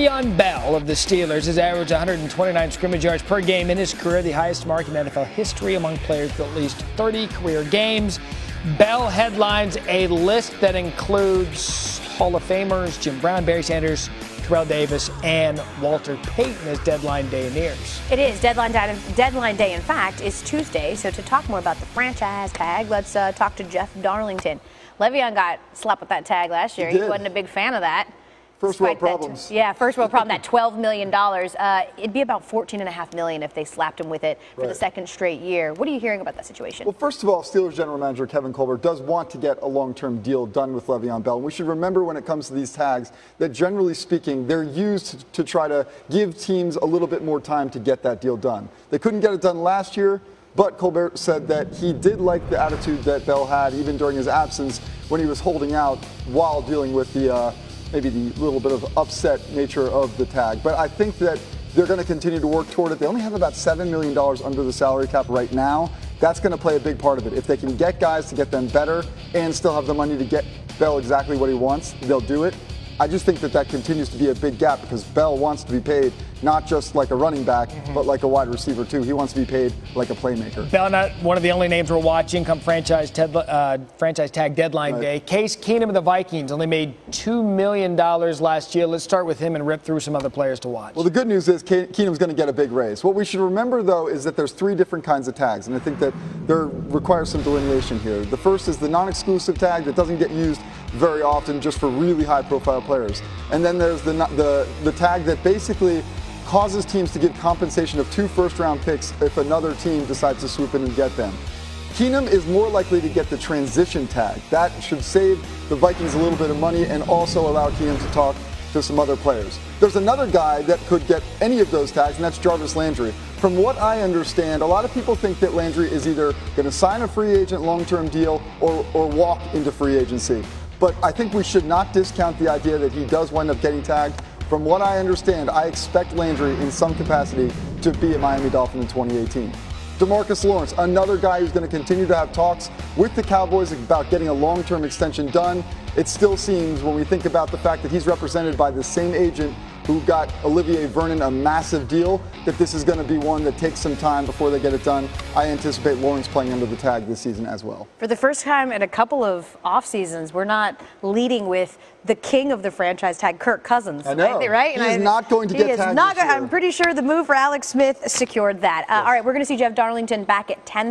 Le'Veon Bell of the Steelers has averaged 129 scrimmage yards per game in his career, the highest mark in NFL history among players with at least 30 career games. Bell headlines a list that includes Hall of Famers Jim Brown, Barry Sanders, Terrell Davis, and Walter Payton as deadline day nears. It is. Deadline day, in fact, is Tuesday. So to talk more about the franchise tag, let's talk to Jeff Darlington. Le'Veon got slapped with that tag last year. He wasn't a big fan of that. First world problems. First world problem. That $12 million. It'd be about $14.5 million if they slapped him with it for the second straight year. What are you hearing about that situation? Well, first of all, Steelers general manager Kevin Colbert does want to get a long-term deal done with Le'Veon Bell. And we should remember when it comes to these tags that generally speaking, they're used to try to give teams a little bit more time to get that deal done. They couldn't get it done last year, but Colbert said that he did like the attitude that Bell had even during his absence when he was holding out while dealing with the maybe the little bit of upset nature of the tag. But I think that they're going to continue to work toward it. They only have about $7 million under the salary cap right now. That's going to play a big part of it. If they can get guys to get them better and still have the money to get Bell exactly what he wants, they'll do it. I just think that that continues to be a big gap because Bell wants to be paid not just like a running back, but like a wide receiver too. He wants to be paid like a playmaker. Bell, not one of the only names we're watching come franchise tag deadline day. Case Keenum of the Vikings only made $2 million last year. Let's start with him and rip through some other players to watch. Well, the good news is Keenum's going to get a big raise. What we should remember, though, is that there's three different kinds of tags, and I think that there requires some delineation here. The first is the non-exclusive tag that doesn't get used very often just for really high-profile players. And then there's the tag that basically causes teams to give compensation of 2 first-round picks if another team decides to swoop in and get them. Keenum is more likely to get the transition tag. That should save the Vikings a little bit of money and also allow Keenum to talk to some other players. There's another guy that could get any of those tags, and that's Jarvis Landry. From what I understand, a lot of people think that Landry is either going to sign a free agent long-term deal or walk into free agency. But I think we should not discount the idea that he does wind up getting tagged. From what I understand, I expect Landry in some capacity to be a Miami Dolphin in 2018. DeMarcus Lawrence, another guy who's going to continue to have talks with the Cowboys about getting a long-term extension done. It still seems, when we think about the fact that he's represented by the same agent who got Olivier Vernon a massive deal, that this is going to be one that takes some time before they get it done. I anticipate Lawrence playing under the tag this season as well. For the first time in a couple of off seasons, we're not leading with the king of the franchise tag, Kirk Cousins. I know. Right? He's not going to get tagged this year. I'm pretty sure the move for Alex Smith secured that. All right, we're going to see Jeff Darlington back at 10.